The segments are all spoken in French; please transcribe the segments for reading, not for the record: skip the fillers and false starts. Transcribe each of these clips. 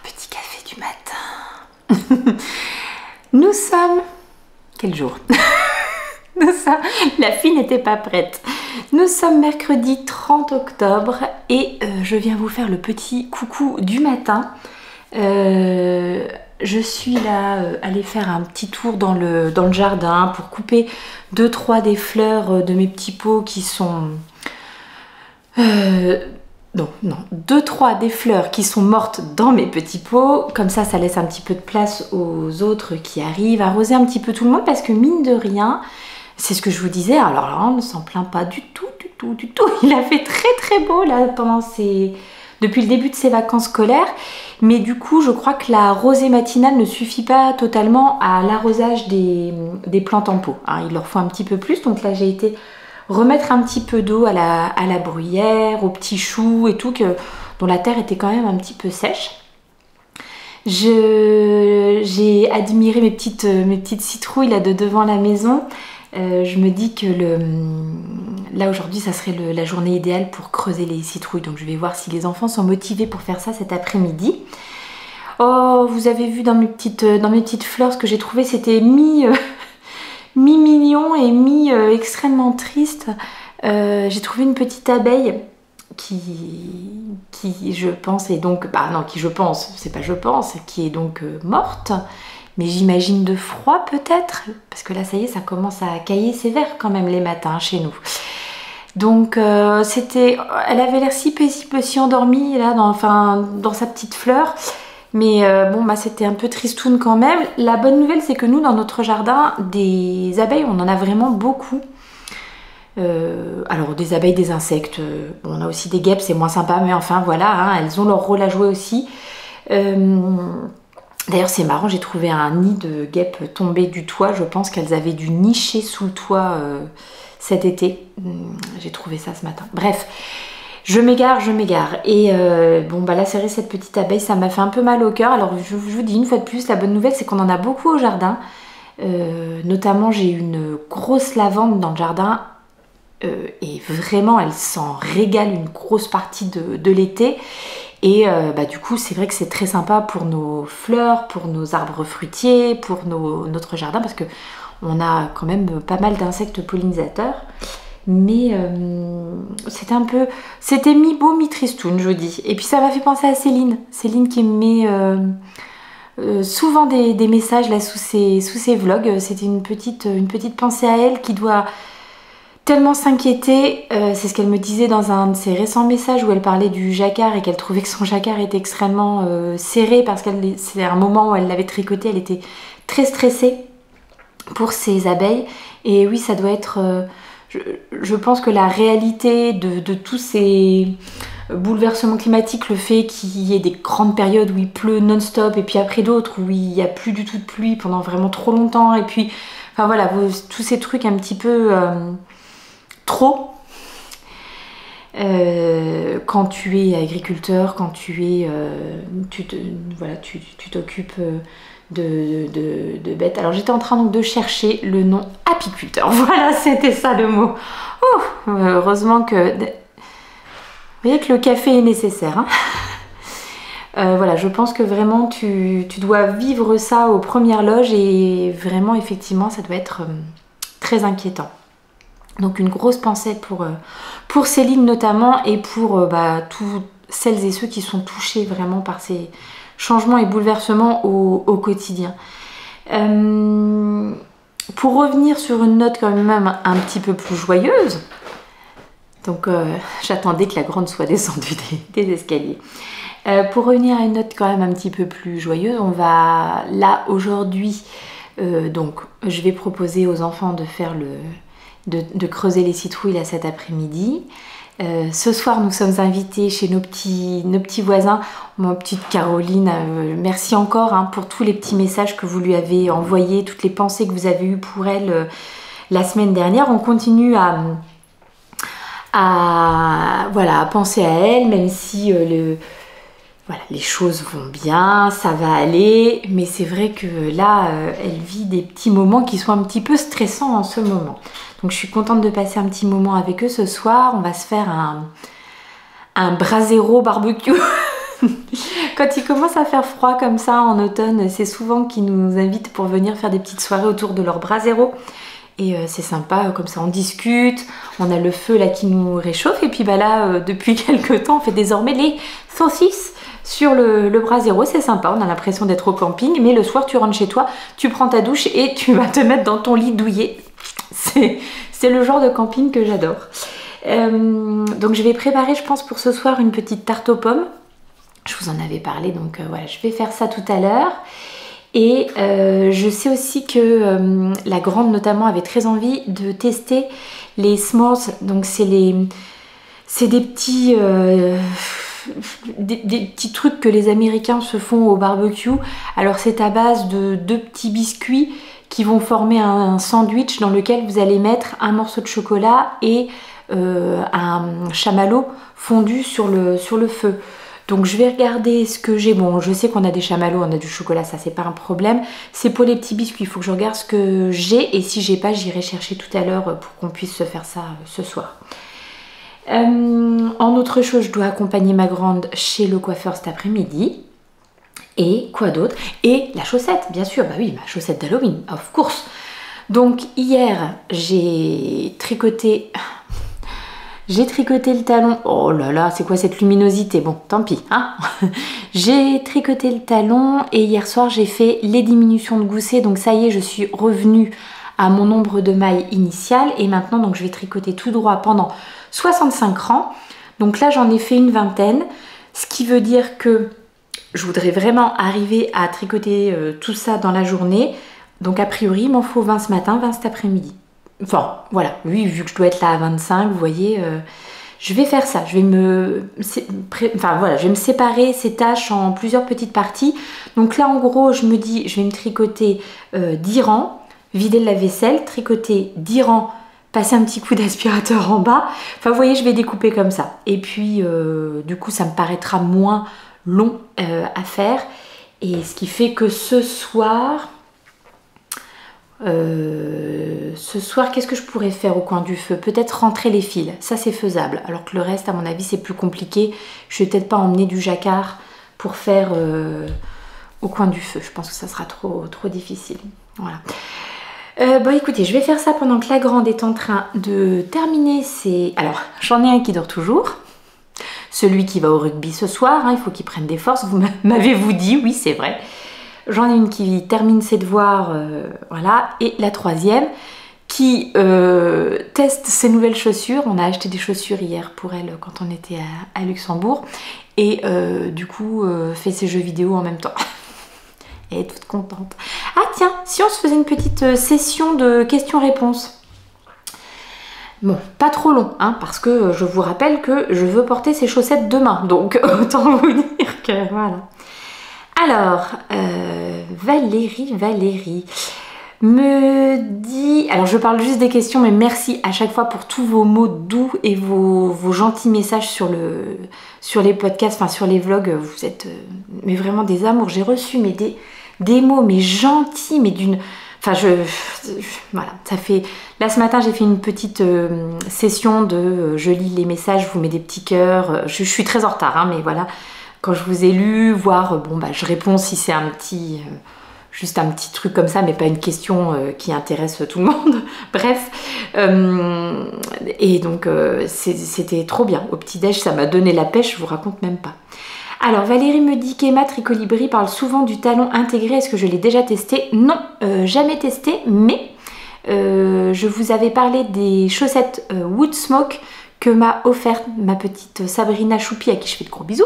Petit café du matin. Nous sommes... Quel jour? La fille n'était pas prête. Nous sommes mercredi 30 octobre et je viens vous faire le petit coucou du matin. Je suis là allée faire un petit tour dans le jardin pour couper 2-3 des fleurs de mes petits pots qui sont... non, 2-3 des fleurs qui sont mortes dans mes petits pots. Comme ça laisse un petit peu de place aux autres qui arrivent, arroser un petit peu tout le monde parce que mine de rien, c'est ce que je vous disais, alors là on ne s'en plaint pas du tout. Il a fait très beau là depuis le début de ses vacances scolaires. Mais du coup je crois que la rosée matinale ne suffit pas totalement à l'arrosage des plantes en pot, hein. Il leur faut un petit peu plus, donc là j'ai été remettre un petit peu d'eau à la bruyère, aux petits choux et tout, dont la terre était quand même un petit peu sèche. J'ai admiré mes petites citrouilles là de devant la maison. Je me dis que là aujourd'hui ça serait la journée idéale pour creuser les citrouilles, donc je vais voir si les enfants sont motivés pour faire ça cet après-midi. Oh, vous avez vu dans mes petites fleurs ce que j'ai trouvé, c'était mi-mignon et mi-extrêmement triste. J'ai trouvé une petite abeille qui je pense est donc... Bah non, qui je pense, c'est pas je pense, qui est donc morte. Mais j'imagine de froid peut-être, parce que là ça y est, ça commence à cailler sévère quand même les matins chez nous. Donc elle avait l'air si paisible, si endormie là, dans sa petite fleur. Mais bon, bah c'était un peu tristoun quand même. La bonne nouvelle, c'est que nous, dans notre jardin, des abeilles, on en a vraiment beaucoup. Alors des abeilles, des insectes, on a aussi des guêpes, c'est moins sympa, mais enfin voilà, hein, elles ont leur rôle à jouer aussi. D'ailleurs c'est marrant, j'ai trouvé un nid de guêpes tombé du toit, je pense qu'elles avaient dû nicher sous le toit cet été. J'ai trouvé ça ce matin. Bref, je m'égare. Et bon bah là c'est vrai, cette petite abeille, ça m'a fait un peu mal au cœur. Alors je vous dis une fois de plus, la bonne nouvelle c'est qu'on en a beaucoup au jardin. Notamment j'ai une grosse lavande dans le jardin. Et vraiment elle s'en régale une grosse partie de l'été. Et bah, du coup c'est vrai que c'est très sympa pour nos fleurs, pour nos arbres fruitiers, pour notre jardin, parce que on a quand même pas mal d'insectes pollinisateurs. Mais c'était mi-beau, mi-tristoun, je dis. Et puis ça m'a fait penser à Céline qui me met souvent des messages là sous ses vlogs. C'était une petite pensée à elle qui doit tellement s'inquiéter. C'est ce qu'elle me disait dans un de ses récents messages où elle parlait du jacquard et qu'elle trouvait que son jacquard était extrêmement serré parce que c'est un moment où elle l'avait tricoté, elle était très stressée. pour ces abeilles. Et oui, ça doit être... je pense que la réalité de tous ces bouleversements climatiques, le fait qu'il y ait des grandes périodes où il pleut non-stop et puis après d'autres où il n'y a plus du tout de pluie pendant vraiment trop longtemps, et puis enfin voilà, tous ces trucs un petit peu trop, quand tu es agriculteur, quand tu t'occupes de bêtes. Alors j'étais en train donc de chercher le nom apiculteur, voilà, c'était ça le mot. Heureusement que... Vous voyez que le café est nécessaire, hein. Voilà, je pense que vraiment tu dois vivre ça aux premières loges, et vraiment effectivement ça doit être très inquiétant. Donc une grosse pensée pour Céline notamment, et pour toutes celles et ceux qui sont touchés vraiment par ces changements et bouleversements au quotidien. Pour revenir sur une note quand même un petit peu plus joyeuse, donc j'attendais que la grande soit descendue des escaliers. Pour revenir à une note quand même un petit peu plus joyeuse, on va là aujourd'hui, donc je vais proposer aux enfants de faire de creuser les citrouilles là cet après-midi. Ce soir nous sommes invités chez nos petits voisins. Ma petite Caroline, merci encore pour tous les petits messages que vous lui avez envoyés, toutes les pensées que vous avez eues pour elle la semaine dernière. On continue à penser à elle, même si les choses vont bien, ça va aller, mais c'est vrai que là, elle vit des petits moments qui sont un petit peu stressants en ce moment. Donc je suis contente de passer un petit moment avec eux ce soir. On va se faire un brasero barbecue. Quand il commence à faire froid comme ça en automne, c'est souvent qu'ils nous invitent pour venir faire des petites soirées autour de leur brasero. Et c'est sympa, comme ça on discute, on a le feu là qui nous réchauffe, et puis là depuis quelques temps on fait désormais les saucisses sur le brasero. C'est sympa, on a l'impression d'être au camping, mais le soir tu rentres chez toi, tu prends ta douche et tu vas te mettre dans ton lit douillet. C'est le genre de camping que j'adore. Donc je vais préparer, je pense, pour ce soir une petite tarte aux pommes. Je vous en avais parlé, donc voilà, je vais faire ça tout à l'heure. Et je sais aussi que la grande notamment avait très envie de tester les s'mores. Donc c'est des petits trucs que les Américains se font au barbecue. Alors c'est à base de 2 petits biscuits qui vont former un sandwich dans lequel vous allez mettre un morceau de chocolat et un chamallow fondu sur le feu. Donc je vais regarder ce que j'ai. Bon, je sais qu'on a des chamallows, on a du chocolat, ça c'est pas un problème. C'est pour les petits biscuits, il faut que je regarde ce que j'ai, et si j'ai pas, j'irai chercher tout à l'heure pour qu'on puisse se faire ça ce soir. En autre chose, je dois accompagner ma grande chez le coiffeur cet après-midi. Et quoi d'autre? Et la chaussette, bien sûr, bah oui, ma chaussette d'Halloween, of course. Donc hier, j'ai tricoté le talon. Oh là là, c'est quoi cette luminosité? Bon, tant pis, hein. J'ai tricoté le talon, et hier soir, j'ai fait les diminutions de gousset. Donc ça y est, je suis revenue à mon nombre de mailles initiales. Et maintenant, donc, je vais tricoter tout droit pendant 65 rangs. Donc là, j'en ai fait une vingtaine. Ce qui veut dire que je voudrais vraiment arriver à tricoter tout ça dans la journée. Donc a priori, il m'en faut 20 ce matin, 20 cet après-midi. Enfin, voilà, oui, vu que je dois être là à 25, vous voyez, je vais faire ça. Je vais me séparer ces tâches en plusieurs petites parties. Donc là, en gros, je me dis, je vais me tricoter 10 rangs, vider le lave-vaisselle, tricoter 10 rangs, passer un petit coup d'aspirateur en bas. Enfin, vous voyez, je vais découper comme ça. Et puis, du coup, ça me paraîtra moins long à faire. Et ce qui fait que ce soir, qu'est-ce que je pourrais faire au coin du feu? Peut-être rentrer les fils, ça c'est faisable. Alors que le reste, à mon avis, c'est plus compliqué. Je vais peut-être pas emmener du jacquard pour faire au coin du feu. Je pense que ça sera trop difficile. Voilà. Bon, écoutez, je vais faire ça pendant que la grande est en train de terminer ses... Alors, j'en ai un qui dort toujours. Celui qui va au rugby ce soir, hein, il faut qu'il prenne des forces. Vous m'avez-vous dit? Oui, c'est vrai. J'en ai une qui termine ses devoirs, voilà. Et la troisième qui teste ses nouvelles chaussures. On a acheté des chaussures hier pour elle quand on était à Luxembourg. Et du coup, fait ses jeux vidéo en même temps. Elle est toute contente. Ah tiens, si on se faisait une petite session de questions-réponses. Bon, pas trop long, hein, parce que je vous rappelle que je veux porter ces chaussettes demain, donc autant vous dire que voilà. Alors, Valérie me dit... Alors, je parle juste des questions, mais merci à chaque fois pour tous vos mots doux et vos gentils messages sur les podcasts, enfin sur les vlogs. Vous êtes mais vraiment des amours. J'ai reçu des mots, mais gentils, mais d'une... Enfin, voilà, ça fait... Là, ce matin, j'ai fait une petite session de... je lis les messages, je vous mets des petits cœurs. Je suis très en retard, hein, mais voilà. Quand je vous ai lu, voir... Bon, bah, je réponds si c'est un petit... juste un petit truc comme ça, mais pas une question qui intéresse tout le monde. Bref. Et donc, c'était trop bien. Au petit-déj, ça m'a donné la pêche, je vous raconte même pas. Alors Valérie me dit qu'Emma Tricolibri parle souvent du talon intégré. Est-ce que je l'ai déjà testé? Non, jamais testé, mais je vous avais parlé des chaussettes Woodsmoke que m'a offert ma petite Sabrina Choupi, à qui je fais de gros bisous.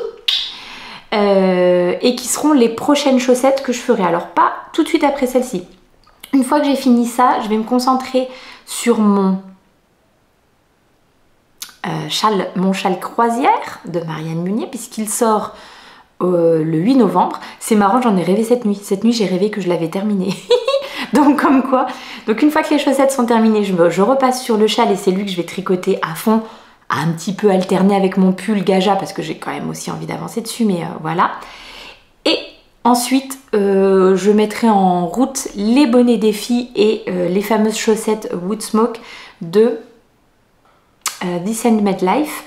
Et qui seront les prochaines chaussettes que je ferai. Alors pas tout de suite après celle-ci. Une fois que j'ai fini ça, je vais me concentrer sur mon châle croisière de Marianne Munier, puisqu'il sort le 8 novembre. C'est marrant, j'en ai rêvé cette nuit. Cette nuit, j'ai rêvé que je l'avais terminé. Donc comme quoi. Donc une fois que les chaussettes sont terminées, je repasse sur le châle et c'est lui que je vais tricoter à fond, à un petit peu alterner avec mon pull Gaja, parce que j'ai quand même aussi envie d'avancer dessus, mais voilà. Et ensuite, je mettrai en route les bonnets des filles et les fameuses chaussettes Woodsmoke de This Handmade Life.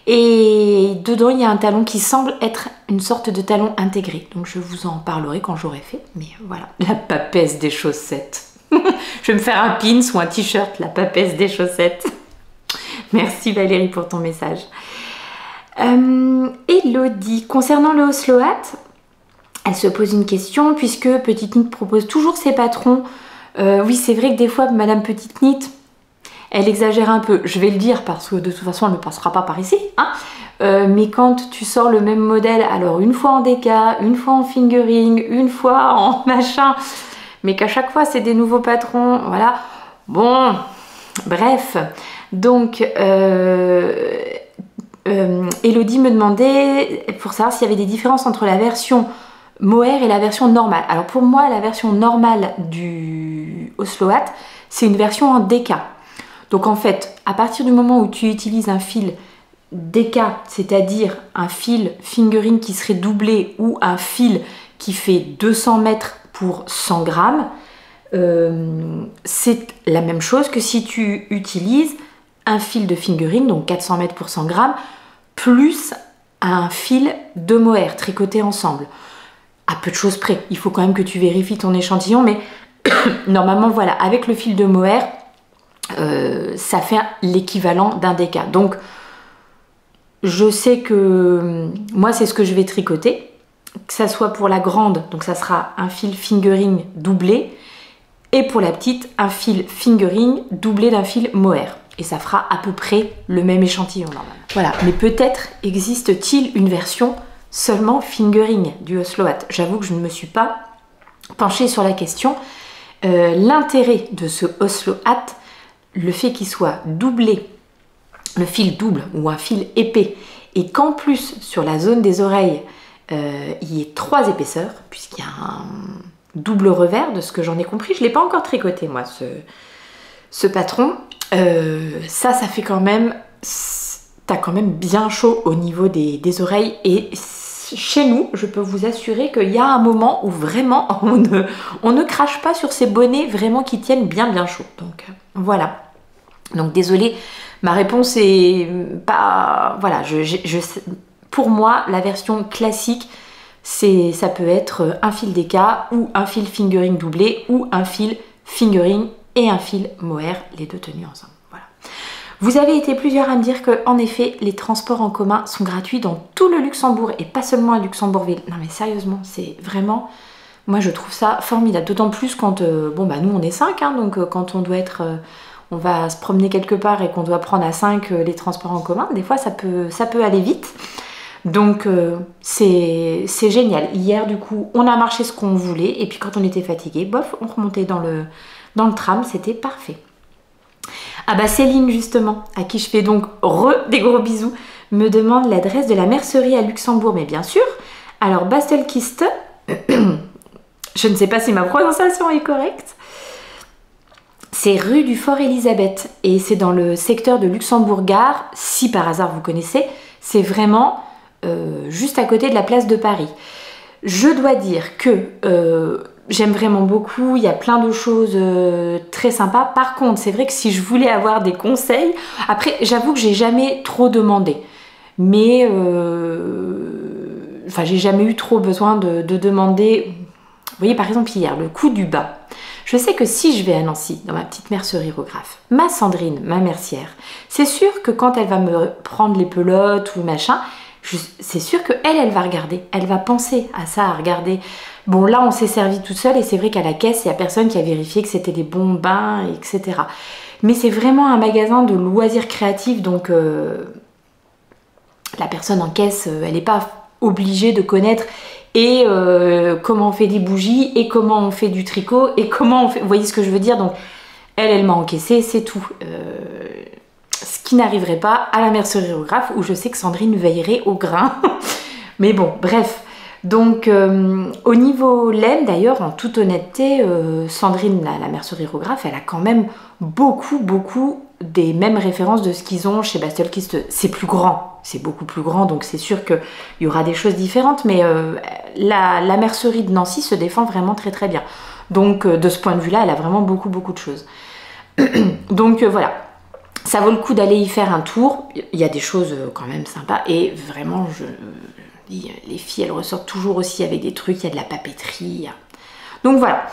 Et dedans, il y a un talon qui semble être une sorte de talon intégré. Donc je vous en parlerai quand j'aurai fait. Mais voilà, la papesse des chaussettes. Je vais me faire un pins ou un t-shirt, la papesse des chaussettes. Merci Valérie pour ton message. Elodie, concernant le Oslo Hat, elle se pose une question puisque Petite Knit propose toujours ses patrons. Oui, c'est vrai que des fois, Madame Petite Knit, elle exagère un peu. Je vais le dire parce que de toute façon, elle ne passera pas par ici. Hein, mais quand tu sors le même modèle, alors une fois en déca, une fois en fingering, une fois en machin, mais qu'à chaque fois, c'est des nouveaux patrons, voilà. Bon, bref. Donc, Elodie me demandait pour savoir s'il y avait des différences entre la version mohair et la version normale. Alors pour moi, la version normale du Oslo Hat, c'est une version en déca. Donc en fait, à partir du moment où tu utilises un fil déca, c'est-à-dire un fil fingering qui serait doublé ou un fil qui fait 200 mètres pour 100 grammes, c'est la même chose que si tu utilises un fil de fingering, donc 400 mètres pour 100 grammes, plus un fil de mohair tricoté ensemble. À peu de choses près, il faut quand même que tu vérifies ton échantillon, mais normalement voilà, avec le fil de mohair, ça fait l'équivalent d'un déca. Donc je sais que moi c'est ce que je vais tricoter, que ça soit pour la grande, donc ça sera un fil fingering doublé, et pour la petite, un fil fingering doublé d'un fil mohair. Et ça fera à peu près le même échantillon normalement. Voilà, mais peut-être existe-t-il une version seulement fingering du Oslo Hat. J'avoue que je ne me suis pas penchée sur la question. L'intérêt de ce Oslo Hat, le fait qu'il soit doublé, le fil double ou un fil épais, et qu'en plus sur la zone des oreilles, il y ait 3 épaisseurs, puisqu'il y a un double revers, de ce que j'en ai compris. Je ne l'ai pas encore tricoté moi, ce patron. Ça fait quand même, t'as quand même bien chaud au niveau des oreilles, et chez nous, je peux vous assurer qu'il y a un moment où vraiment on ne crache pas sur ces bonnets vraiment qui tiennent bien chaud. Donc voilà. Donc désolée, ma réponse est pas... Voilà, pour moi, la version classique, ça peut être un fil déca ou un fil fingering doublé ou un fil fingering et un fil mohair, les deux tenus ensemble. Voilà. Vous avez été plusieurs à me dire que, en effet, les transports en commun sont gratuits dans tout le Luxembourg et pas seulement à Luxembourgville. Non mais sérieusement, c'est vraiment... Moi je trouve ça formidable, d'autant plus quand... bon bah nous on est 5, hein, donc quand on doit être... on va se promener quelque part et qu'on doit prendre à 5 les transports en commun, des fois ça peut aller vite. Donc c'est génial. Hier du coup on a marché ce qu'on voulait et puis quand on était fatigué, bof, on remontait dans le tram, c'était parfait. Ah bah Céline justement, à qui je fais donc des gros bisous, me demande l'adresse de la mercerie à Luxembourg, mais bien sûr. Alors Bastelkiste, je ne sais pas si ma prononciation est correcte, c'est rue du Fort Elisabeth et c'est dans le secteur de Luxembourg-Gare, si par hasard vous connaissez, c'est vraiment juste à côté de la place de Paris. Je dois dire que j'aime vraiment beaucoup, il y a plein de choses très sympas. Par contre, c'est vrai que si je voulais avoir des conseils, après j'avoue que j'ai jamais trop demandé, mais enfin j'ai jamais eu trop besoin de demander. Vous voyez par exemple hier, le coût du bas. Je sais que si je vais à Nancy, dans ma petite mercerie Rographe, ma Sandrine, ma mercière, c'est sûr que quand elle va me prendre les pelotes ou machin, c'est sûr qu'elle va regarder, elle va penser à ça, à regarder. Bon là on s'est servi toute seule et c'est vrai qu'à la caisse, il n'y a personne qui a vérifié que c'était des bons bains, etc. Mais c'est vraiment un magasin de loisirs créatifs, donc la personne en caisse, elle n'est pas obligée de connaître et comment on fait des bougies et comment on fait du tricot et comment on fait... Vous voyez ce que je veux dire? Donc elle m'a encaissé, c'est tout. Ce qui n'arriverait pas à la mercerie Rographe où je sais que Sandrine veillerait au grain. Mais bon, bref. Donc au niveau laine d'ailleurs, en toute honnêteté, Sandrine, la mercerie Rographe, elle a quand même beaucoup des mêmes références de ce qu'ils ont chez Bastelkiste. C'est plus grand, c'est beaucoup plus grand, donc c'est sûr qu'il y aura des choses différentes, mais la mercerie de Nancy se défend vraiment très bien. Donc de ce point de vue là, elle a vraiment beaucoup de choses. Donc voilà, ça vaut le coup d'aller y faire un tour. Il y a des choses quand même sympas et vraiment les filles elles ressortent toujours aussi avec des trucs, il y a de la papeterie. Donc voilà.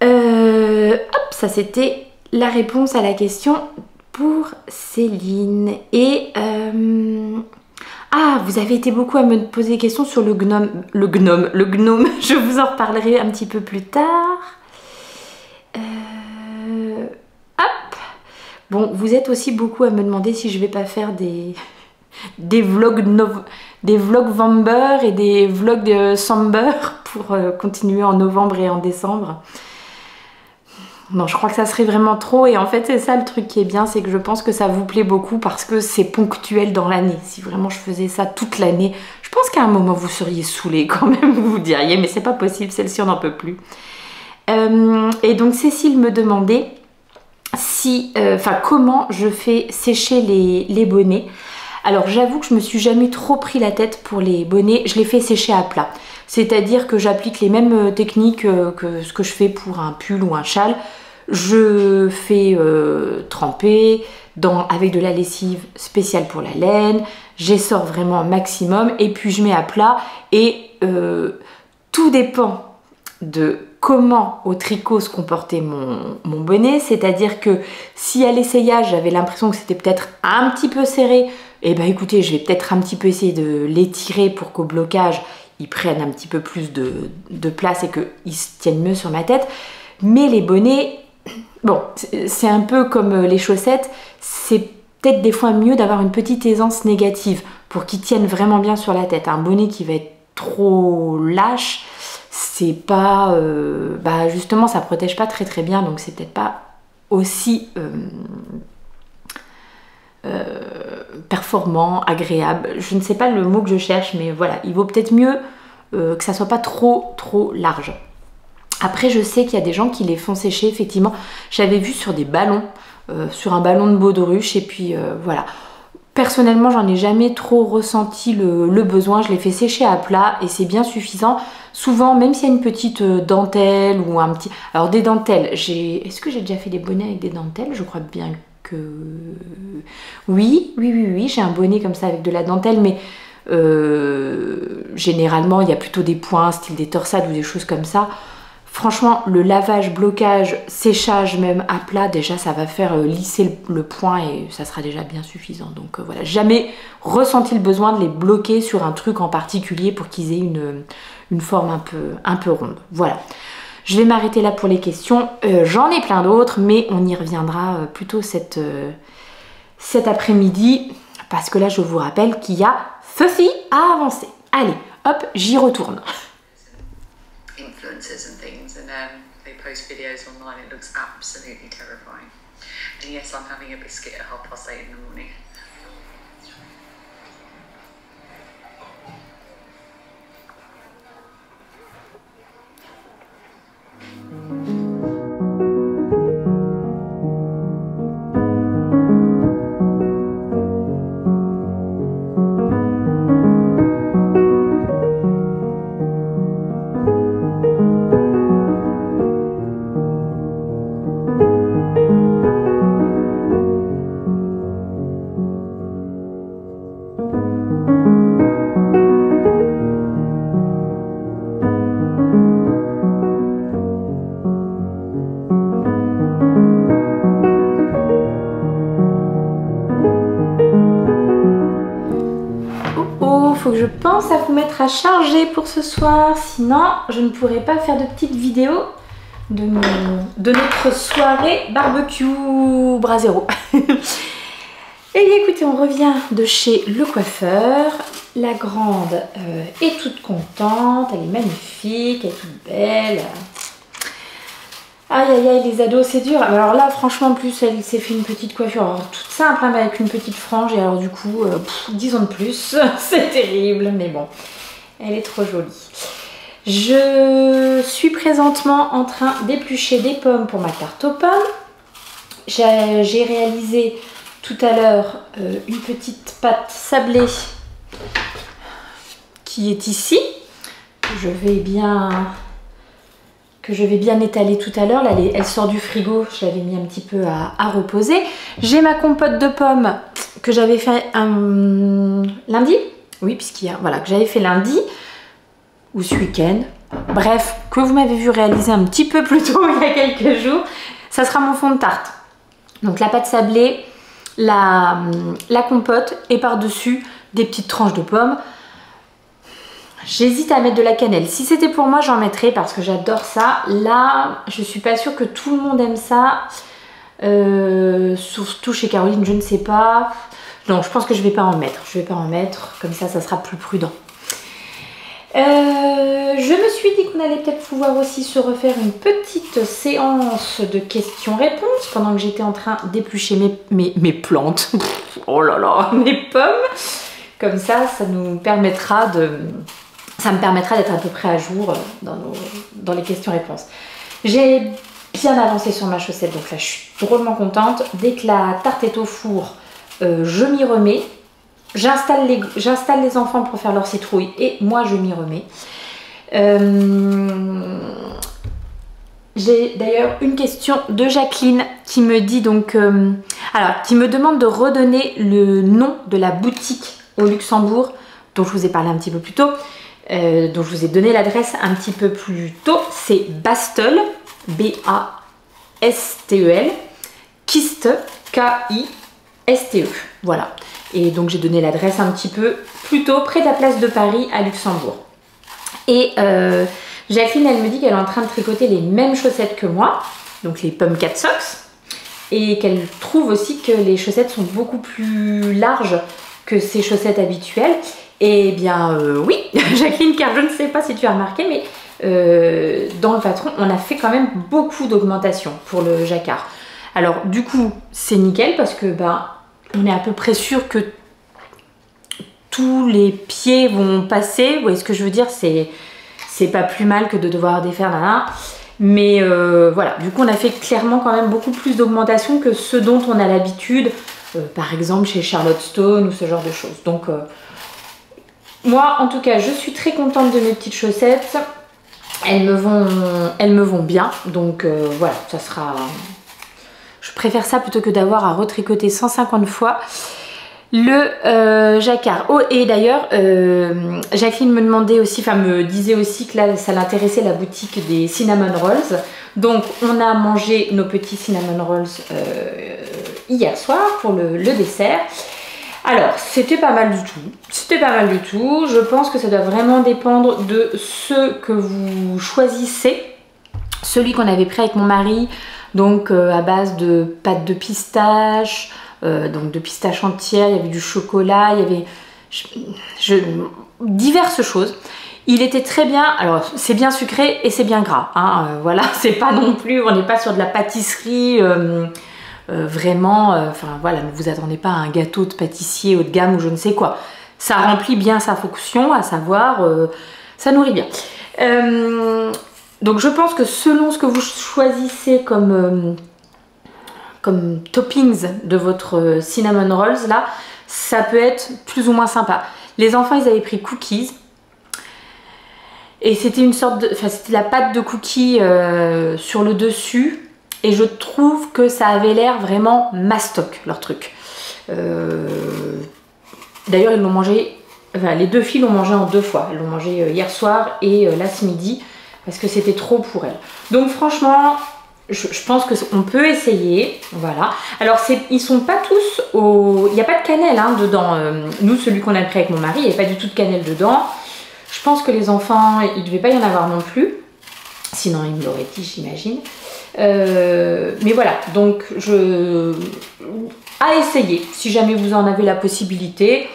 Hop, ça c'était la réponse à la question pour Céline. Et ah, vous avez été beaucoup à me poser des questions sur le gnome. Le gnome, je vous en reparlerai un petit peu plus tard. Hop. Bon, vous êtes aussi beaucoup à me demander si je vais pas faire des vlogs Vember et des vlogs de Samber pour continuer en novembre et en décembre. Non, je crois que ça serait vraiment trop et en fait c'est ça le truc qui est bien, c'est que je pense que ça vous plaît beaucoup parce que c'est ponctuel dans l'année. Si vraiment je faisais ça toute l'année, je pense qu'à un moment vous seriez saoulés quand même, vous vous diriez mais c'est pas possible, celle-ci on n'en peut plus. Et donc Cécile me demandait si, comment je fais sécher les bonnets. Alors j'avoue que je me suis jamais trop pris la tête pour les bonnets, je les fais sécher à plat. C'est-à-dire que j'applique les mêmes techniques que ce que je fais pour un pull ou un châle. Je fais tremper avec de la lessive spéciale pour la laine, j'essore vraiment un maximum et puis je mets à plat et tout dépend de comment au tricot se comportait mon bonnet, c'est-à-dire que si à l'essayage j'avais l'impression que c'était peut-être un petit peu serré, et ben écoutez, je vais peut-être un petit peu essayer de l'étirer pour qu'au blocage ils prennent un petit peu plus de place et qu'ils se tiennent mieux sur ma tête. Mais les bonnets, bon, c'est un peu comme les chaussettes, c'est peut-être des fois mieux d'avoir une petite aisance négative pour qu'ils tiennent vraiment bien sur la tête. Un bonnet qui va être trop lâche, c'est pas... justement, ça protège pas très bien, donc c'est peut-être pas aussi... performant, agréable, je ne sais pas le mot que je cherche, mais voilà, il vaut peut-être mieux que ça soit pas trop large. Après je sais qu'il y a des gens qui les font sécher, effectivement, j'avais vu sur des ballons, sur un ballon de baudruche, et puis voilà. Personnellement j'en ai jamais trop ressenti le besoin, je les fais sécher à plat et c'est bien suffisant. Souvent, même s'il y a une petite dentelle ou un petit... Alors des dentelles, est-ce que j'ai déjà fait des bonnets avec des dentelles? Je crois bien que... Oui, j'ai un bonnet comme ça avec de la dentelle, mais généralement il y a plutôt des points, style des torsades ou des choses comme ça. Franchement, le lavage, blocage, séchage même à plat, déjà ça va faire lisser le point et ça sera déjà bien suffisant. Donc voilà, jamais ressenti le besoin de les bloquer sur un truc en particulier pour qu'ils aient une forme un peu ronde. Voilà. Je vais m'arrêter là pour les questions. J'en ai plein d'autres, mais on y reviendra plutôt cet après-midi. Parce que là, je vous rappelle qu'il y a Sophie a avancé. Allez, hop, j'y retourne. Influencers and things, and they post videos online. It looks absolutely terrifying. And yes, I'm having a biscuit at 8:30 in the morning. Faut que je pense à vous mettre à charger pour ce soir, sinon je ne pourrai pas faire de petites vidéos de notre soirée barbecue brasero. Et bien écoutez, on revient de chez le coiffeur. La grande est toute contente, elle est magnifique, elle est toute belle. Aïe aïe aïe, les ados c'est dur. Alors là franchement en plus elle s'est fait une petite coiffure toute simple hein, avec une petite frange et alors du coup disons de plus, c'est terrible mais bon, elle est trop jolie. Je suis présentement en train d'éplucher des pommes pour ma tarte aux pommes. J'ai réalisé tout à l'heure une petite pâte sablée qui est ici. Je vais bien étaler tout à l'heure. Là, elle sort du frigo, je l'avais mis un petit peu à reposer. J'ai ma compote de pommes que j'avais fait lundi. Oui, puisqu'il y a, voilà, que j'avais fait lundi ou ce week-end. Bref, que vous m'avez vu réaliser un petit peu plus tôt il y a quelques jours. Ça sera mon fond de tarte. Donc la pâte sablée, la compote et par-dessus des petites tranches de pommes. J'hésite à mettre de la cannelle. Si c'était pour moi, j'en mettrais parce que j'adore ça. Là, je suis pas sûre que tout le monde aime ça. Surtout chez Caroline, je ne sais pas. Non, je pense que je vais pas en mettre. Je vais pas en mettre. Comme ça sera plus prudent. Je me suis dit qu'on allait peut-être pouvoir aussi se refaire une petite séance de questions-réponses pendant que j'étais en train d'éplucher mes plantes. Oh là là, mes pommes. Comme ça, ça nous permettra ça me permettra d'être à peu près à jour dans les questions-réponses. J'ai bien avancé sur ma chaussette, donc là je suis drôlement contente. Dès que la tarte est au four, je m'y remets. J'installe les enfants pour faire leur citrouille et moi je m'y remets. J'ai d'ailleurs une question de Jacqueline qui me dit donc, qui me demande de redonner le nom de la boutique au Luxembourg dont je vous ai parlé un petit peu plus tôt. Dont je vous ai donné l'adresse un petit peu plus tôt, c'est Bastel, B-A-S-T-E-L, Kiste, K-I-S-T-E, voilà. Et donc j'ai donné l'adresse un petit peu plus tôt, près de la place de Paris à Luxembourg. Et Jacqueline, elle me dit qu'elle est en train de tricoter les mêmes chaussettes que moi, donc les Pumpkin Socks, et qu'elle trouve aussi que les chaussettes sont beaucoup plus larges que ses chaussettes habituelles. Eh bien oui, Jacqueline, car je ne sais pas si tu as remarqué, mais dans le patron, on a fait quand même beaucoup d'augmentation pour le jacquard. Alors du coup, c'est nickel parce que on est à peu près sûr que tous les pieds vont passer. Vous voyez ce que je veux dire, c'est pas plus mal que de devoir défaire là. Mais voilà, du coup, on a fait clairement quand même beaucoup plus d'augmentation que ce dont on a l'habitude, par exemple chez Charlotte Stone ou ce genre de choses. Donc moi, en tout cas, je suis très contente de mes petites chaussettes. Elles me vont bien. Donc voilà, ça sera... Je préfère ça plutôt que d'avoir à retricoter 150 fois le jacquard. Oh, et d'ailleurs, Jacqueline me demandait aussi, enfin me disait aussi que là, ça l'intéressait la boutique des cinnamon rolls. Donc, on a mangé nos petits cinnamon rolls hier soir pour le dessert. Alors, c'était pas mal du tout. C'était pas mal du tout. Je pense que ça doit vraiment dépendre de ce que vous choisissez. Celui qu'on avait pris avec mon mari, donc à base de pâte de pistache, donc de pistache entière, il y avait du chocolat, il y avait diverses choses. Il était très bien, alors c'est bien sucré et c'est bien gras, hein, voilà, c'est pas non plus, on n'est pas sur de la pâtisserie vraiment, enfin voilà, ne vous attendez pas à un gâteau de pâtissier haut de gamme ou je ne sais quoi. Ça remplit bien sa fonction, à savoir, ça nourrit bien. Donc je pense que selon ce que vous choisissez comme toppings de votre cinnamon rolls là, ça peut être plus ou moins sympa. Les enfants ils avaient pris cookies et c'était une sorte de, enfin c'était la pâte de cookies sur le dessus et je trouve que ça avait l'air vraiment mastoc leur truc. D'ailleurs ils l'ont mangé, enfin les deux filles l'ont mangé en 2 fois. Elles l'ont mangé hier soir et là ce midi parce que c'était trop pour elles. Donc franchement je pense qu'on peut essayer, voilà. Alors ils sont pas tous au... Il n'y a pas de cannelle hein, dedans. Nous, celui qu'on a pris avec mon mari, il n'y a pas du tout de cannelle dedans. Je pense que les enfants, il ne devait pas y en avoir non plus. Sinon, ils me l'auraient dit, j'imagine. Mais voilà, donc à essayer, si jamais vous en avez la possibilité.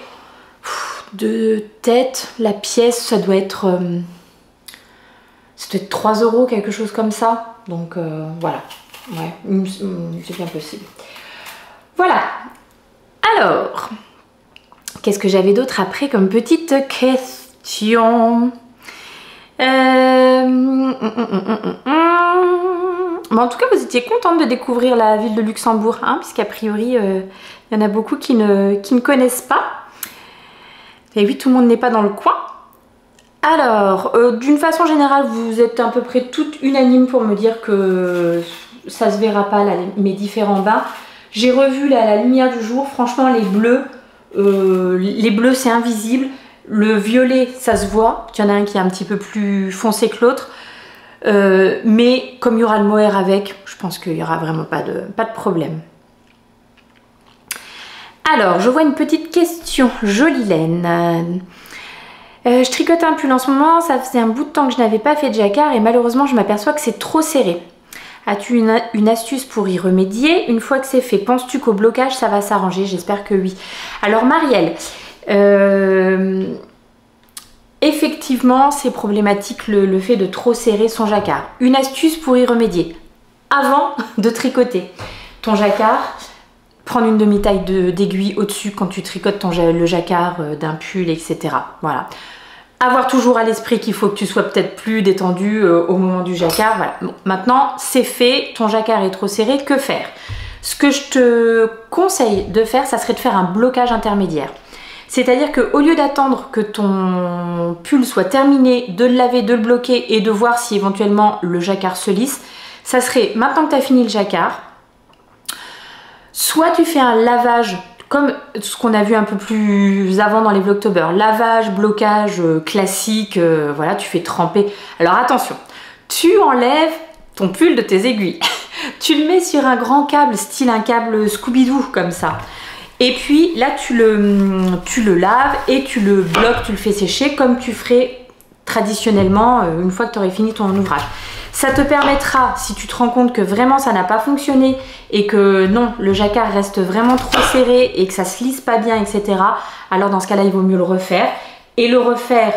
De tête, la pièce, ça doit être 3 €, quelque chose comme ça. Donc voilà, ouais, c'est bien possible. Voilà, alors, qu'est-ce que j'avais d'autre après comme petite question? Bon, en tout cas, vous étiez contente de découvrir la ville de Luxembourg, hein, puisqu'a priori, il y en a beaucoup qui ne connaissent pas. Et oui, tout le monde n'est pas dans le coin. Alors, d'une façon générale, vous êtes à peu près toutes unanimes pour me dire que ça se verra pas, là, mes différents bains. J'ai revu là, la lumière du jour, franchement les bleus c'est invisible. Le violet, ça se voit. Il y en a un qui est un petit peu plus foncé que l'autre. Mais comme il y aura le mohair avec, je pense qu'il n'y aura vraiment pas de problème. Alors, je vois une petite question. Jolie laine. Je tricote un pull en ce moment, ça faisait un bout de temps que je n'avais pas fait de jacquard et malheureusement je m'aperçois que c'est trop serré. As-tu une astuce pour y remédier? Une fois que c'est fait, penses-tu qu'au blocage ça va s'arranger? J'espère que oui. Alors Marielle, effectivement c'est problématique le fait de trop serrer son jacquard. Une astuce pour y remédier, avant de tricoter ton jacquard, prendre une demi-taille d'aiguille au-dessus quand tu tricotes le jacquard d'un pull, etc. Voilà. Avoir toujours à l'esprit qu'il faut que tu sois peut-être plus détendu au moment du jacquard. Voilà. Bon, maintenant, c'est fait, ton jacquard est trop serré, que faire? Ce que je te conseille de faire, ça serait de faire un blocage intermédiaire. C'est-à-dire qu'au lieu d'attendre que ton pull soit terminé, de le laver, de le bloquer et de voir si éventuellement le jacquard se lisse, ça serait, maintenant que tu as fini le jacquard, soit tu fais un lavage comme ce qu'on a vu un peu plus avant dans les Vlogtober, lavage, blocage classique, voilà, tu fais tremper. Alors attention, tu enlèves ton pull de tes aiguilles, tu le mets sur un grand câble, style un câble Scooby-Doo comme ça. Et puis là tu le laves et tu le bloques, tu le fais sécher comme tu ferais traditionnellement une fois que tu aurais fini ton ouvrage. Ça te permettra, si tu te rends compte que vraiment ça n'a pas fonctionné et que non, le jacquard reste vraiment trop serré et que ça se lisse pas bien, etc. Alors dans ce cas-là, il vaut mieux le refaire. Et le refaire,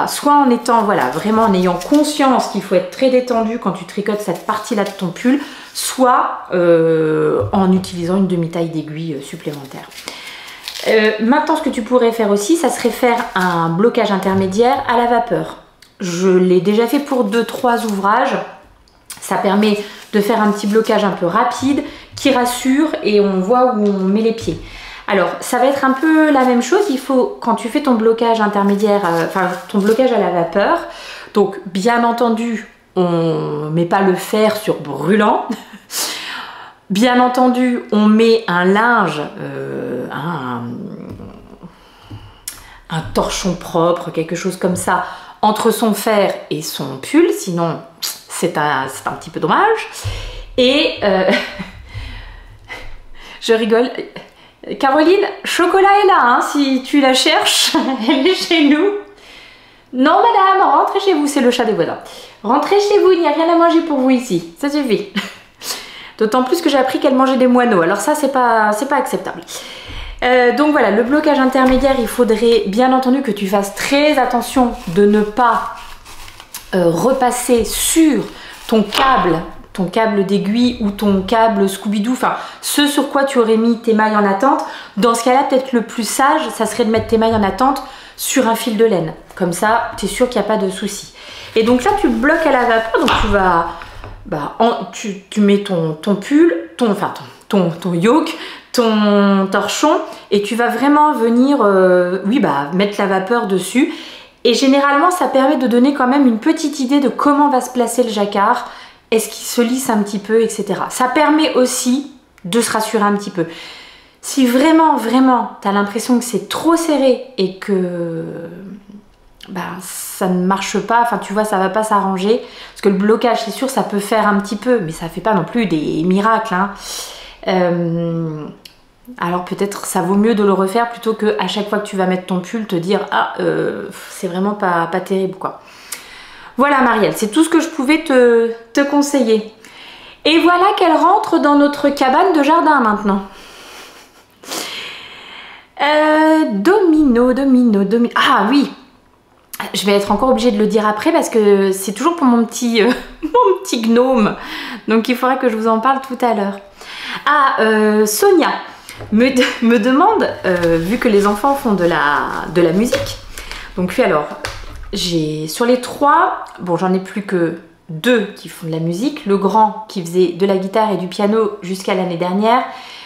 soit en étant, voilà, vraiment en ayant conscience qu'il faut être très détendu quand tu tricotes cette partie-là de ton pull, soit en utilisant une demi-taille d'aiguille supplémentaire. Maintenant, ce que tu pourrais faire aussi, ça serait faire un blocage intermédiaire à la vapeur. Je l'ai déjà fait pour 2-3 ouvrages. Ça permet de faire un petit blocage un peu rapide qui rassure et on voit où on met les pieds. Alors, ça va être un peu la même chose. Il faut, quand tu fais ton blocage intermédiaire, enfin ton blocage à la vapeur, donc bien entendu, on ne met pas le fer sur brûlant. Bien entendu, on met un linge, un torchon propre, quelque chose comme ça, entre son fer et son pull, sinon c'est un petit peu dommage. Et je rigole. Caroline, chocolat est là, hein, si tu la cherches, elle est chez nous. Non madame, rentrez chez vous, c'est le chat des voisins. Rentrez chez vous, il n'y a rien à manger pour vous ici, ça suffit. D'autant plus que j'ai appris qu'elle mangeait des moineaux, alors ça c'est pas acceptable. Donc voilà, le blocage intermédiaire, il faudrait bien entendu que tu fasses très attention de ne pas repasser sur ton câble d'aiguille ou ton câble Scooby-Doo, enfin ce sur quoi tu aurais mis tes mailles en attente. Dans ce cas-là, peut-être le plus sage, ça serait de mettre tes mailles en attente sur un fil de laine. Comme ça, tu es sûr qu'il n'y a pas de souci. Et donc là, tu bloques à la vapeur, donc tu vas... tu mets ton pull, ton yoke, ton torchon et tu vas vraiment venir mettre la vapeur dessus. Et généralement, ça permet de donner quand même une petite idée de comment va se placer le jacquard. Est-ce qu'il se lisse un petit peu, etc. Ça permet aussi de se rassurer un petit peu. Si vraiment, tu as l'impression que c'est trop serré et que ça ne marche pas, enfin tu vois, ça va pas s'arranger, parce que le blocage, c'est sûr, ça peut faire un petit peu, mais ça fait pas non plus des miracles, hein. Alors peut-être ça vaut mieux de le refaire plutôt que à chaque fois que tu vas mettre ton pull te dire c'est vraiment pas terrible quoi. Voilà Marielle, c'est tout ce que je pouvais te conseiller. Et voilà qu'elle rentre dans notre cabane de jardin maintenant. Domino. Ah oui, je vais être encore obligée de le dire après parce que c'est toujours pour mon petit gnome. Donc il faudra que je vous en parle tout à l'heure. Sonia me demande, vu que les enfants font de la musique, donc puis alors, j'ai sur les 3, bon j'en ai plus que 2 qui font de la musique, le grand qui faisait de la guitare et du piano jusqu'à l'année dernière,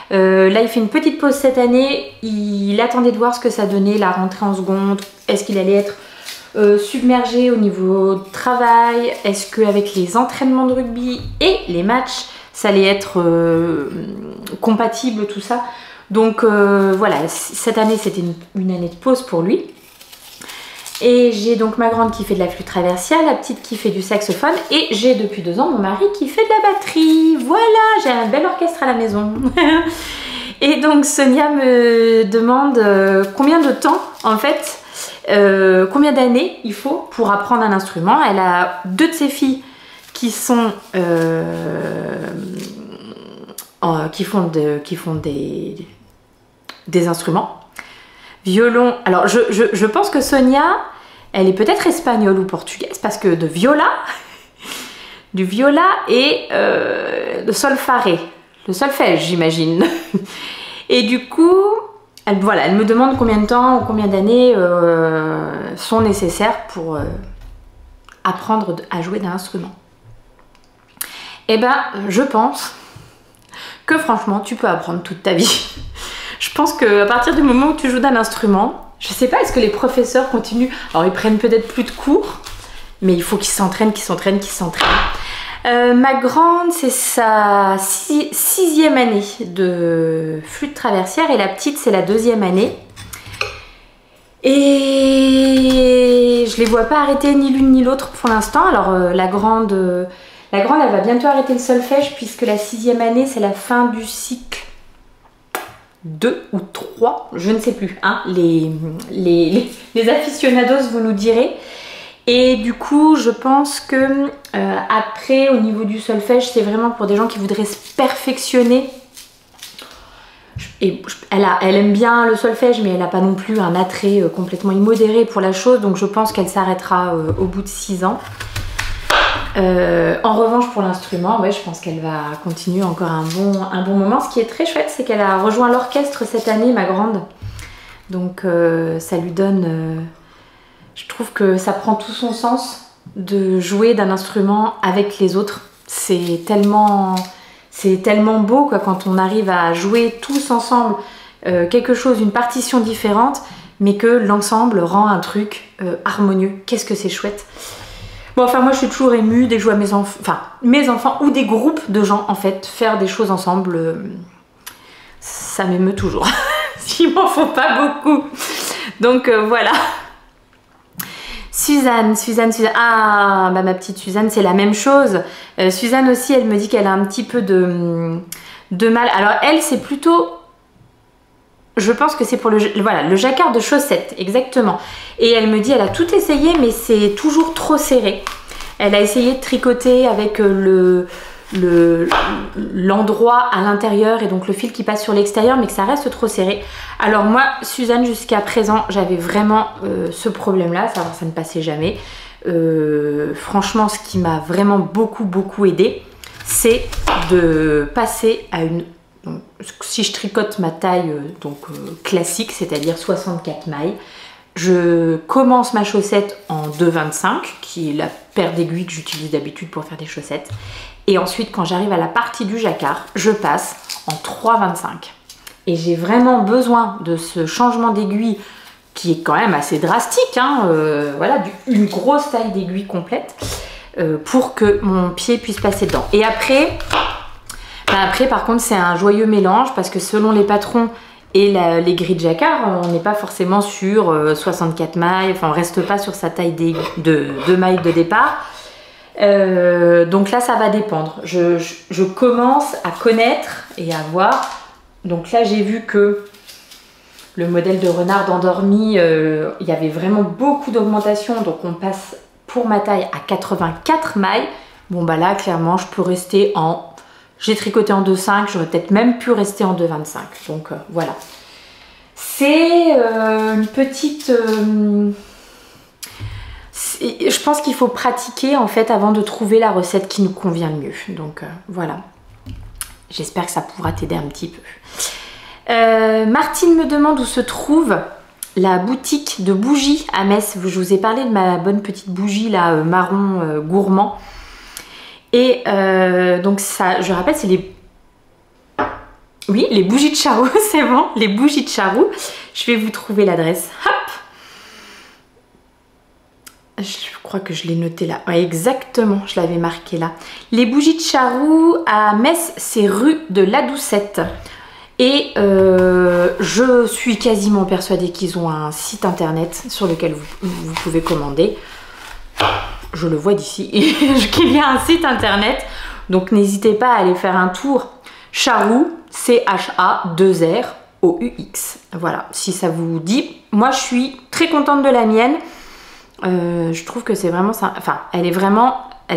là il fait une petite pause cette année, il attendait de voir ce que ça donnait, la rentrée en seconde, est-ce qu'il allait être submergé au niveau de travail, est-ce qu'avec les entraînements de rugby et les matchs, ça allait être compatible tout ça. Donc voilà, cette année c'était une année de pause pour lui. Et j'ai donc ma grande qui fait de la flûte traversière, la petite qui fait du saxophone et j'ai depuis 2 ans mon mari qui fait de la batterie. Voilà, j'ai un bel orchestre à la maison. Et donc Sonia me demande combien de temps en fait, combien d'années il faut pour apprendre un instrument. Elle a 2 de ses filles qui sont qui font des instruments. Violon, alors je pense que Sonia, elle est peut-être espagnole ou portugaise parce que du viola et le solfare, le solfège j'imagine. Et du coup, elle me demande combien de temps ou combien d'années sont nécessaires pour apprendre à jouer d'un instrument. Eh ben, je pense que franchement, tu peux apprendre toute ta vie. Je pense qu'à partir du moment où tu joues d'un instrument, je sais pas, est-ce que les professeurs continuent? Alors ils prennent peut-être plus de cours, mais il faut qu'ils s'entraînent. Ma grande, c'est sa 6e année de flûte traversière et la petite, c'est la 2e année. Et je les vois pas arrêter ni l'une ni l'autre pour l'instant. Alors la grande, elle va bientôt arrêter le solfège puisque la 6e année, c'est la fin du cycle 2 ou 3, je ne sais plus, hein, les aficionados vous nous direz. Et du coup je pense que après au niveau du solfège c'est vraiment pour des gens qui voudraient se perfectionner. Et elle aime bien le solfège mais elle n'a pas non plus un attrait complètement immodéré pour la chose, donc je pense qu'elle s'arrêtera au bout de 6 ans. En revanche pour l'instrument, ouais, je pense qu'elle va continuer encore un bon moment. Ce qui est très chouette, c'est qu'elle a rejoint l'orchestre cette année, ma grande. Donc ça lui donne... je trouve que ça prend tout son sens de jouer d'un instrument avec les autres. C'est tellement beau quoi, quand on arrive à jouer tous ensemble quelque chose, une partition différente, mais que l'ensemble rend un truc harmonieux. Qu'est-ce que c'est chouette! Bon, enfin moi je suis toujours émue dès que je vois mes enfants ou des groupes de gens en fait faire des choses ensemble, ça m'émeut toujours. Il m'en faut pas beaucoup. Donc voilà. Suzanne, ah bah ma petite Suzanne c'est la même chose. Suzanne aussi elle me dit qu'elle a un petit peu de mal. Alors elle c'est plutôt... Je pense que c'est pour le jacquard de chaussettes, exactement. Et elle me dit, elle a tout essayé, mais c'est toujours trop serré. Elle a essayé de tricoter avec le l'endroit à l'intérieur et donc le fil qui passe sur l'extérieur, mais que ça reste trop serré. Alors moi, Suzanne, jusqu'à présent, j'avais vraiment ce problème-là, ça ne passait jamais. Franchement, ce qui m'a vraiment beaucoup aidé, c'est de passer à une... Donc, si je tricote ma taille classique, c'est-à-dire 64 mailles, je commence ma chaussette en 2,25, qui est la paire d'aiguilles que j'utilise d'habitude pour faire des chaussettes. Et ensuite, quand j'arrive à la partie du jacquard, je passe en 3,25. Et j'ai vraiment besoin de ce changement d'aiguille qui est quand même assez drastique, hein, voilà, une grosse taille d'aiguille complète pour que mon pied puisse passer dedans. Et après, par contre, c'est un joyeux mélange parce que selon les patrons et les grilles de jacquard, on n'est pas forcément sur 64 mailles, enfin on reste pas sur sa taille de mailles de départ. Donc là, ça va dépendre. Je commence à connaître et à voir. Donc là, j'ai vu que le modèle de renard endormi, il y avait vraiment beaucoup d'augmentation. Donc on passe pour ma taille à 84 mailles. Bon bah là, clairement, je peux rester en... J'ai tricoté en 2,5, j'aurais peut-être même pu rester en 2,25. Donc voilà. C'est une petite... je pense qu'il faut pratiquer en fait avant de trouver la recette qui nous convient le mieux. Donc voilà. J'espère que ça pourra t'aider un petit peu. Martine me demande où se trouve la boutique de bougies à Metz. Je vous ai parlé de ma bonne petite bougie là, marron gourmand. Et donc ça, je rappelle, c'est les... Oui, les bougies de Charroux, c'est bon, les bougies de Charroux. Je vais vous trouver l'adresse. Hop! Je crois que je l'ai noté là. Ouais, exactement, je l'avais marqué là. Les bougies de Charroux à Metz, c'est rue de la Doucette. Et je suis quasiment persuadée qu'ils ont un site internet sur lequel vous pouvez commander. Je le vois d'ici, qu'il y a un site internet, donc n'hésitez pas à aller faire un tour. Charroux, C-H-A-2-R-O-U-X. Voilà, si ça vous dit. Moi, je suis très contente de la mienne. Je trouve que c'est vraiment ça. Enfin, elle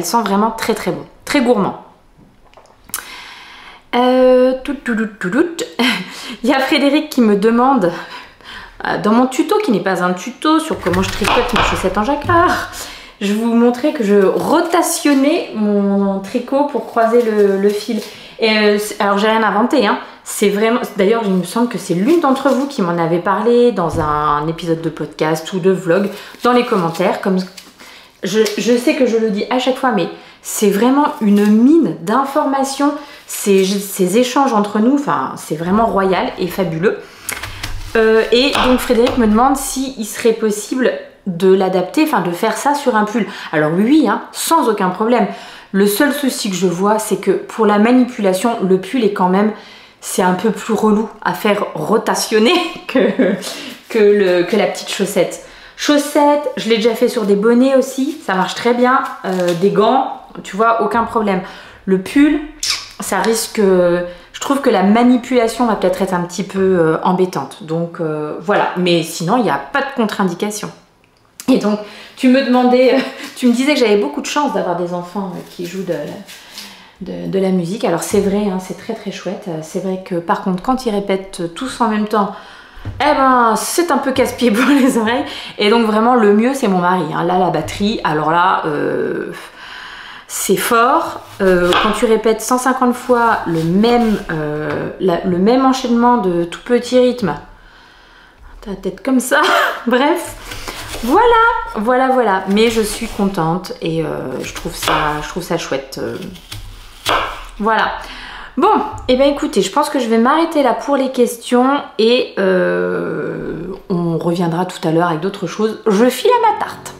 sent vraiment très bon, très gourmand. Il y a Frédéric qui me demande dans mon tuto, qui n'est pas un tuto sur comment je tricote mes chaussettes en jacquard. Je vous montrais que je rotationnais mon tricot pour croiser le fil. Et alors j'ai rien inventé, hein. C'est vraiment. D'ailleurs, il me semble que c'est l'une d'entre vous qui m'en avait parlé dans un épisode de podcast ou de vlog, dans les commentaires. Comme je sais que je le dis à chaque fois, mais c'est vraiment une mine d'informations. Ces échanges entre nous, enfin, c'est vraiment royal et fabuleux. Et donc Frédéric me demande s'il serait possible de l'adapter, enfin de faire ça sur un pull. Alors oui, hein, sans aucun problème. Le seul souci que je vois, c'est que pour la manipulation, le pull est quand même, c'est un peu plus relou à faire rotationner que la petite chaussette. Chaussette, je l'ai déjà fait sur des bonnets aussi, ça marche très bien. Des gants, tu vois, aucun problème. Le pull, ça risque... je trouve que la manipulation va peut-être être un petit peu embêtante. Donc voilà, mais sinon, il n'y a pas de contre-indication. Et donc, tu me demandais, tu me disais que j'avais beaucoup de chance d'avoir des enfants qui jouent de la musique. Alors c'est vrai, hein, c'est très chouette. C'est vrai que par contre, quand ils répètent tous en même temps, eh ben, c'est un peu casse-pied pour les oreilles. Et donc vraiment, le mieux, c'est mon mari. Hein. Là, la batterie, alors là, c'est fort. Quand tu répètes 150 fois le même enchaînement de tout petit rythme, ta tête comme ça, bref... Voilà. Mais je suis contente et je trouve ça chouette. Voilà. Bon, et bien écoutez, je pense que je vais m'arrêter là pour les questions et on reviendra tout à l'heure avec d'autres choses. Je file à ma tarte.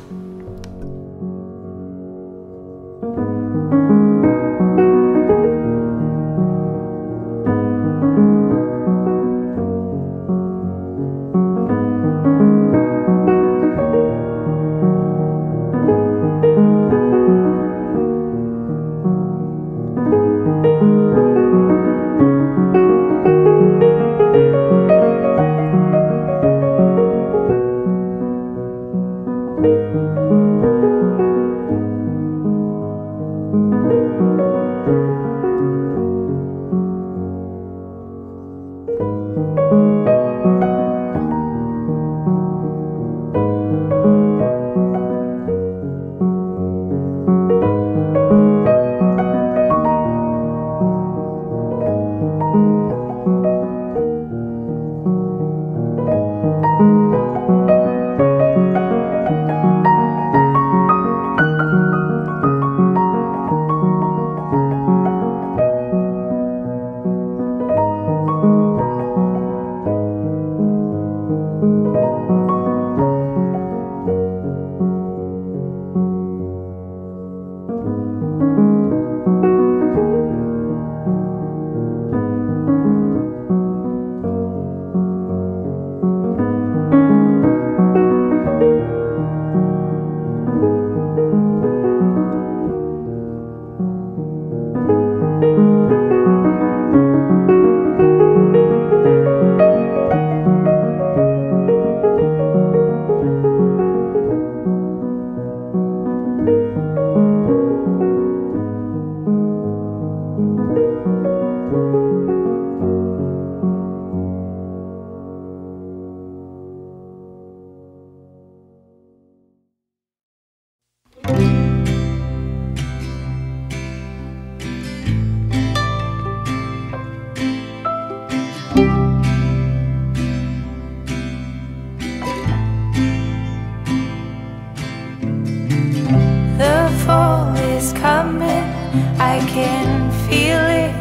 can feel it.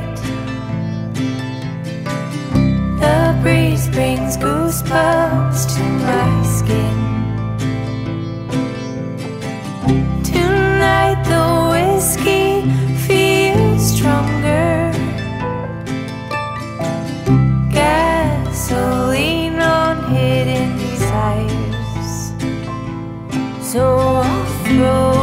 The breeze brings goosebumps to my skin. Tonight the whiskey feels stronger. Gasoline on hidden desires. So I'll throw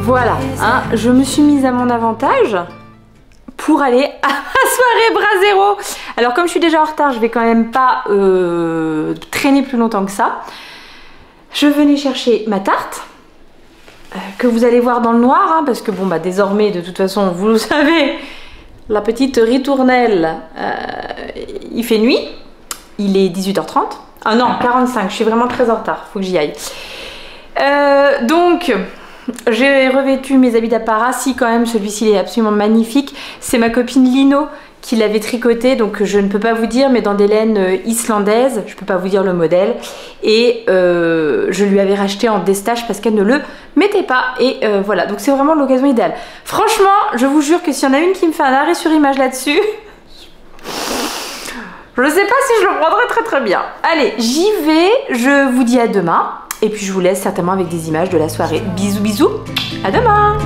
Voilà, hein, je me suis mise à mon avantage pour aller à la soirée Brasero. Alors comme je suis déjà en retard, je vais quand même pas traîner plus longtemps que ça. Je venais chercher ma tarte, que vous allez voir dans le noir, hein, parce que bon bah désormais de toute façon vous le savez, la petite ritournelle, il fait nuit, il est 18h30. Ah non, 45, je suis vraiment très en retard, faut que j'y aille. Donc... j'ai revêtu mes habits d'apparat. Si quand même celui-ci il est absolument magnifique. C'est ma copine Lino qui l'avait tricoté, donc je ne peux pas vous dire, mais dans des laines islandaises, je peux pas vous dire le modèle. Et je lui avais racheté en destache parce qu'elle ne le mettait pas. Et voilà, donc c'est vraiment l'occasion idéale. Franchement, je vous jure que s'il y en a une qui me fait un arrêt sur image là-dessus, je ne sais pas si je le prendrai très très bien. Allez, j'y vais, je vous dis à demain. Et puis je vous laisse certainement avec des images de la soirée. Bisous bisous, à demain.